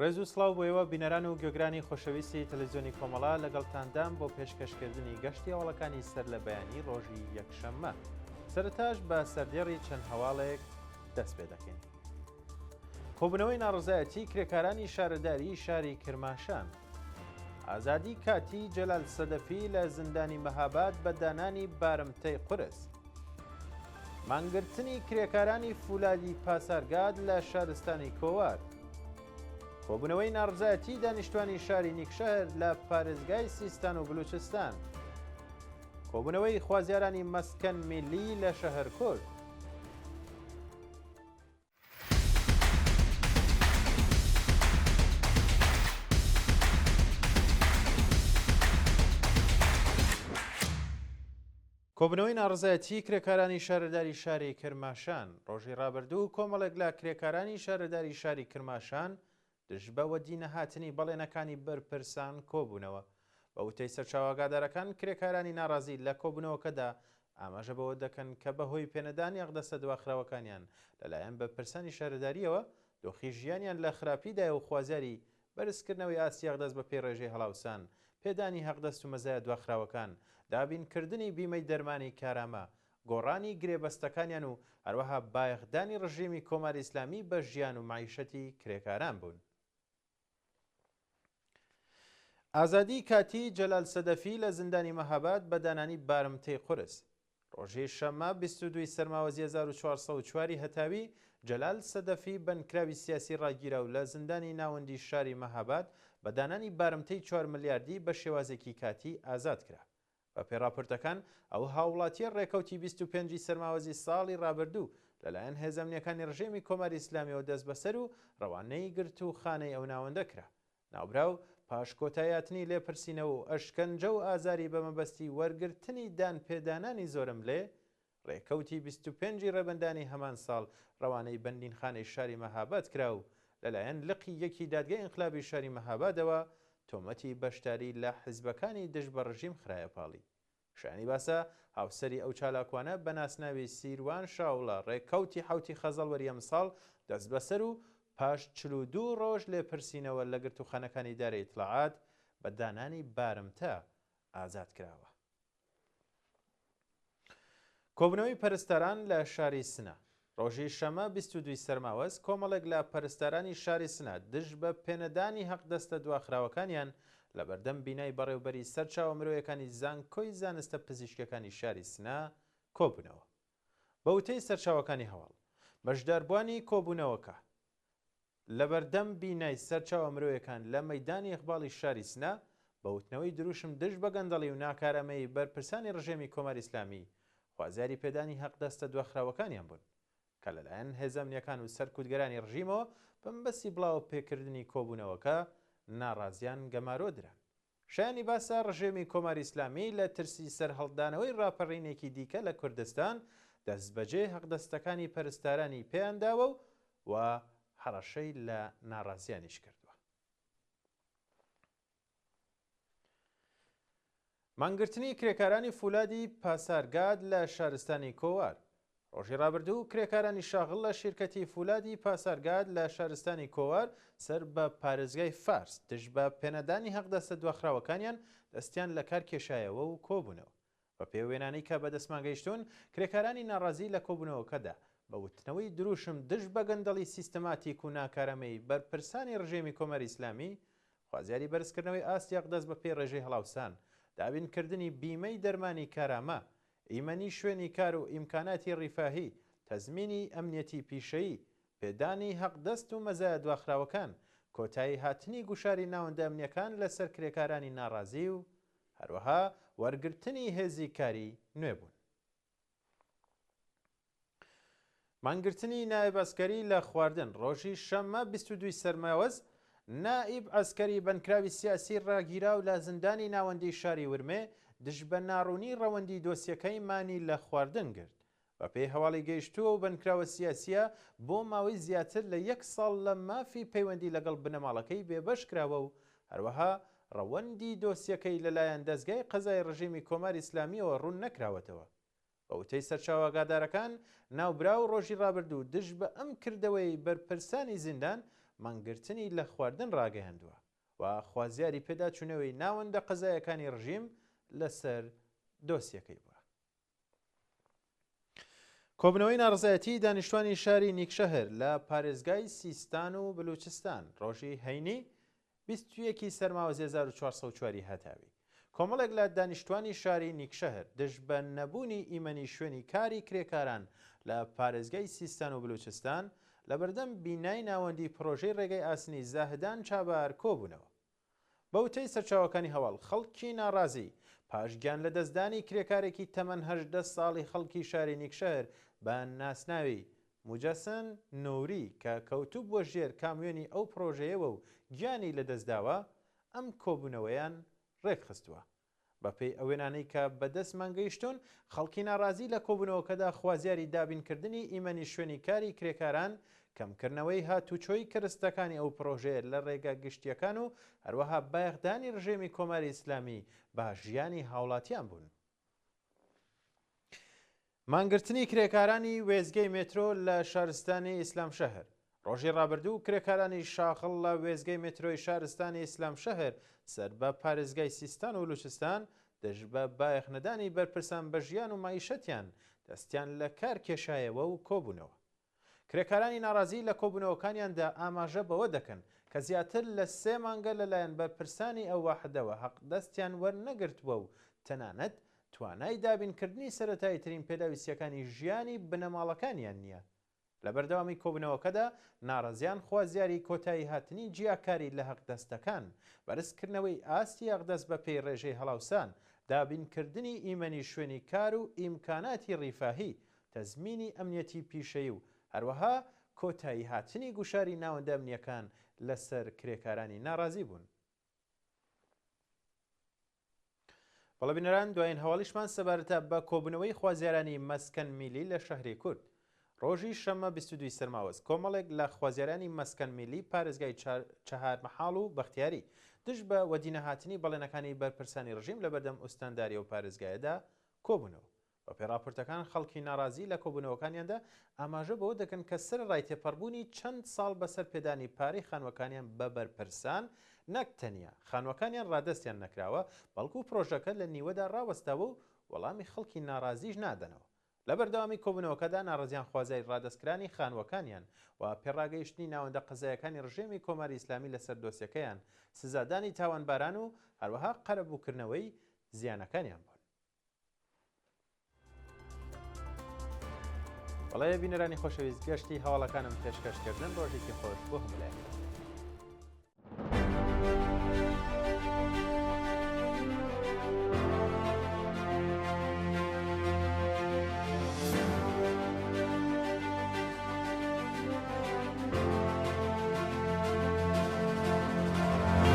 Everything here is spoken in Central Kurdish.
ڕێز و سڵاو بۆیەوە بینەران و گوێگرانی خۆشەویستی تەلەڤیزیۆنی کۆمەڵا لەگەڵتاندام بۆ پێشکەشکردنی گەشتی هەوڵەکانی سەر لە بەیانی ڕۆژی یەکشەممە. سەرەتاش بە سەردێڕی چەند هەواڵێک دەست پێ دەکەین. کۆبوونەوەی ناڕزایەتی کرێکارانی شارەداری شاری کرماشان، ئازادی کاتی جەلال سەدەفی لە زیندانی مەهاباد بە دانانی بارمتەی قورس، مانگرتنی کرێکارانی فولادی پاسارگاد لە شارستانی کۆوار، کۆبوونەوەی ناڕزایەتی دانیشتوانی شاری نیکشەهر لە پارێزگای سیستان و بلوچستان، کۆبوونەوەی خوازیارانی مەسکەن میلی لە شەهرکورد، کۆبوونەوەی ناڕزایەتی کرێکارانی شارەداری شاری کرماشان ڕۆژی ڕابردوو کۆمەڵێک لە کرێکارانی شارەداری شاری کرماشان دژبەوە دینەهاتنی بەڵێنەکانی بەرپرسان کۆبوونەوە. بە وتەی سەرچاوەگادارەکان کرێکارانی ناڕازی لە کۆبوونەوەکەدا ئاماژە بەوە دەکەن کە بەهۆی پێنەدانی ئەقدەسە دواخراوەکانیان لەلایەن بەرپرسانی شارەداریەوە دۆخی ژیانیان لە خراپیدایە و خوازیاری بەرزکردنەوەی ئاسی ئەقدەست بە پێی ڕێژەی هەڵاوسان، پێدانی هەقدەست و مەزایە دواخراوەکان، دابینکردنی بیمەی دەرمانی کارامە، گۆڕانی گرێبەستەکانیان و هەروەها بایەخدانی ڕژیمی کۆماری ئیسلامی بە ژیان و معیشەتی کرێکاران بوون. ئازادی کاتی جەلال سەدەفی لە زیندانی مەهاباد بە دانانی بارمتەی قورس. ڕۆژەی شەممە 22 سەرماوەزی 1404 هەتاوی جەلال سەدەفی بەندکراوی سیاسی ڕاگیرا و لە زیندانی ناوەندی شاری مەهاباد بە دانانی بارمتەی 4 ملیاردی بە شێوازێکی کاتی ئازاد کرا. بە پێڕاپۆرتەکان ئەو هاوڵاتیە ڕێکەوتی 25 سەرماوەزی ساڵی ڕابردوو لەلایەن هێزەمنیەکانی ڕژێمی کۆماری ئیسلامیەوە دەست بەسەر و ڕەوانەی گرت و خانەی ئەو ناوەندە کرا. ناوبراو پاش کۆتاییاتنی لێپرسینەوە و ئەشکەنجە و ئازاری بە مەبەستی وەرگرتنی دانپێدانانی زۆرم لێ، ڕێکەوتی 25 ڕێبەندانی هەمان ساڵ ڕەوانەی بەندینخانەی شاری مەهاباد کرا و لەلایەن لقی یەکی دادگای ئینقلابی شاری مەهابادەوە تۆمەتی بەشداری لە حیزبەکانی دژ بە ڕژیم خرایە پاڵی. شانی باسە هاوسەری ئەو چالاکوانە بە ناسناوی سیروان شاوڵە ڕێکەوتی حوتی خەزەڵ وەریەم ساڵ دەست بەسەر و پاش 42 ڕۆژ لێپرسینەوە لە گرتوخانەکانی دارەی ئیتڵاعات بە دانانی بارمتە ئازاد کراوە. کۆبوونەوەی پەرستەران لە شاری سنە. ڕۆژی شەمە 22 سەرماوەز کۆمەڵێک لە پەرستەرانی شاری سنە دژ بە پێنەدانی هەقدەستە دواخراوەکانیان لە بەردەم بینای بەڕێوەبەری سەرچاوە مرۆیەکانی زانکۆی زانستە پزیشکەکانی شاری سنە کۆبوونەوە. بە وتەی سەرچاوەکانی هەواڵ، بەشداربوانی کۆبوونەوەکە لە بەردەم بینای سەرچاوە مرۆیەکان لە مەیدانی ئیقباڵی شاری سنە بە وتنەوەی دروشم دژ بە گەندەڵی و ناکارەمەی بەرپرسانی ڕژێمی کۆماری ئیسلامی خوازیاری پێدانی هەقدەستە دواخراوەکانیان بوون کە لەلایەن هێزەمنیەکان و سەرکوتگەرانی ڕژیمەوە بەمبەستی بڵاو پێکردنی کۆبوونەوەکە ناڕازیان گەمارۆ دران. شایانی باسە ڕژێمی کۆماری ئیسلامی لە ترسی سەرهەڵدانەوەی ڕاپەڕینێکی دیکە لە کوردستان دەستبەجێ هەقدەستەکانی پەرستارانی پێیانداوە و هەڕەشەی لە ناڕازیانیش کردووە. مانگرتنی کرێکارانی فولادی پاسارگاد لە شارستانی کۆوار. ڕۆژی ڕابردوو کرێکارانی شاغڵ لە شیرکەتی فولادی پاسارگاد لە شارستانی کۆوار سەر بە پارێزگای فارس دژ بە پێنەدانی هەقدەستە دواخراوەکانیان دەستیان لە کار کێشایەوە و کۆبوونەوە. بە پێوێنانی کە بەدەستمانگەیشتون کرێکارانی ناڕازی لە کۆبوونەوەکەدا بە وتنەوەی دروشم دژ بە گەندەڵی سیستەماتیک و ناکارەمەی بەرپرسانی ڕژێمی کۆماری ئیسلامی خوازیاری بەرزکردنەوەی ئاستی ئەقدەست بە پێی ڕێژەی هەڵاوسان، دابینکردنی بیمەی دەرمانی کارامە، ئیمەنی شوێنی کار و ئیمکاناتی ڕیفاهی، تەزمینی ئەمنیەتی پیشەیی، پێدانی هەقدەست و مەزایە دواخراوەکان، کۆتایی هاتنی گوشاری ناوەندە ئەمنیەکان لەسەر کرێکارانی ناڕازی و هەروەها وەرگرتنی هێزی کاری نوێ بوون. مانگرتنی نائب ئەسکەری لە خواردن. ڕۆژی شەممە 22 سەرماوەز نائب ئەسکەری بەندکراوی سیاسی ڕاگیراو لە زیندانی ناوەندی شاری ورمێ دژ بە ناڕوونی ڕەوەندی دۆسیەکەی مانی لە خواردن گرت. بە پێی هەواڵی گەیشتووە و بەندکراوە سیاسیە بۆ ماوەی زیاتر لە 1 ساڵ لە مافی پەیوەندی لەگەڵ بنەماڵەکەی بێبەش کراوە و هەروەها ڕەوەندی دۆسیەکەی لەلایەن دەستگای قەزای ڕژیمی کۆماری ئیسلامیەوە ڕوون نەکراوەتەوە. بە وتەی سەرچاوەگادارەکان ناوبراو ڕۆژی ڕابردوو دژ بە ئەم کردەوەی بەرپرسانی زیندان مانگرتنی لە خواردن ڕاگەیاندووە و خوازیاری پێدا چوونەوەی ناوەندە قەزایەکانی ڕژیم لەسەر دۆسیەکەی بووە. کۆبنەوەی ناڕزایەتی دانیشتوانی شاری نیکشەهر لە پارێزگای سیستان و بلوچستان ڕۆژی هەینی 21 سەرماوە 1404 هەتاوی. کۆمەڵێک لە دانیشتوانی شاری نیکشەهر دژ بە نەبوونی ئیمەنی شوێنی کاری کرێکاران لە پارێزگای سیستان و بلوچستان لە بەردەم بینای ناوەندی پرۆژەی ڕێگەی ئاسنی زاهدان چابار کۆبوونەوە. بەوتەی سەرچاوەکانی هەواڵ خەڵکی ناڕازی پاشگیان لە دەستدانی کرێکارێکی تەمەن 18 ساڵی خەڵکی شاری نیکشەهر بە ناسناوی موجەسن نووری کە کەوتوو بۆ ژێر کامیۆنی ئەو پرۆژەیەوە و گیانی لەدەستداوە ئەم کۆبوونەوەیان ڕێکخستووە. بەپێی ئەو وێنانەی کە بەدەست مانگەیشتون خەڵکی ناڕازی لە کۆبوونەوەکەدا خوازیاری دابینکردنی ئیمەنی شوێنی کاری کرێکاران، کەمکردنەوەی هاتوچۆی کرستەکانی ئەو پرۆژەیە لە ڕێگە گشتیەکان و هەروەها بایەخدانی ڕژێمی کۆماری ئیسلامی بە ژیانی هاوڵاتیان بوون. مانگرتنی کرێکارانی وێزگەی مێترۆ لە شارستانی ئیسلام شەهر. ڕۆژی ڕابردوو کرێکارانی شاخڵ لە وێزگەی مێترۆی شارستانی ئیسلام شەهر سەر بە پارێزگای سیستان و بلوچستان دەژ بە بایەخنەدانی بەرپرسان بە ژیان و مایشەتیان دەستیان لە کار کێشایەوە و کۆبوونەوە. کرێکارانی ناڕازی لە کۆبوونەوەکانیاندا ئاماژە بەوە دەکەن کە زیاتر لە 3 مانگە لەلایەن بەرپرسانی ئەو واحدەوە حەق دەستیان وەرنەگرتووە و تەنانەت توانای دابینکردنی سەرەتاییترین پێداویستیەکانی ژیانی بنەماڵەکانیان نییە. لە بەردەوامی کۆبوونەوەکەدا ناڕەزیان خوازیاری کۆتایی هاتنی جیاکاری لە حەقدەستەکان، بەرزکردنەوەی ئاستی حەقدەست بە پێی ڕێژەی هەڵاوسان، دابینکردنی ئیمەنی شوێنی کار و ئیمکاناتی ڕیفاهی، تەزمینی ئەمنیەتی پیشەیی و هەروەها کۆتایی هاتنی گوشاری ناوەندە ئەمنیەکان لەسەر کرێکارانی ناڕازی بوون. بەڵێبینەران دوایین هەواڵیشمان سەبارەتە بە کۆبوونەوەی خوازیارانی مەسکەن میلی لە شەهری کورد. ڕۆژی شەمە 22 سەرماوەز کۆمەڵێک لە خوازیارانی مەسکەن میلی پارێزگای چەهارمەحاڵ و بەختیاری دژ بە وەدینە هاتنی بەڵێنەکانی بەرپرسانی ڕژیم لە بەردەم ئوستانداری و پارێزگایەدا کۆبوونەوە. بە پێڕاپۆرتەکان خەڵکی ناڕازی لە کۆبوونەوەکانیاندا ئاماژە بەوە دەکەن کە سەرڕای تێپەڕبوونی چەند ساڵ بەسەر پێدانی پارەی خانوەکانیان بە بەرپرسان نەک تەنیا خانوەکانیان ڕادەستیان نەکراوە، بەڵکو پرۆژەکە لە نیوەدا ڕاوەستاوە و وەڵامی خەڵکی ناڕازیش نادەنەوە. لە بەردەوامی کۆبوونەوەکەدا ناڕزیان خوازای ڕادەستکرانی خانوەکانیان و پێڕاگەیشتنی ناوەندە قەزایەکانی ڕژێمی کۆماری ئیسلامی لەسەر دۆسیەکەیان، سزادانی تاوانباران و هەروەها قەرەبووکردنەوەی زیانەکانیان بوون. بەڵێ بینەرانی خۆشەویست گەشتی هەواڵەکانم پێشکەشکردن ڕۆژێکی خۆش بۆ هەموو لایەن.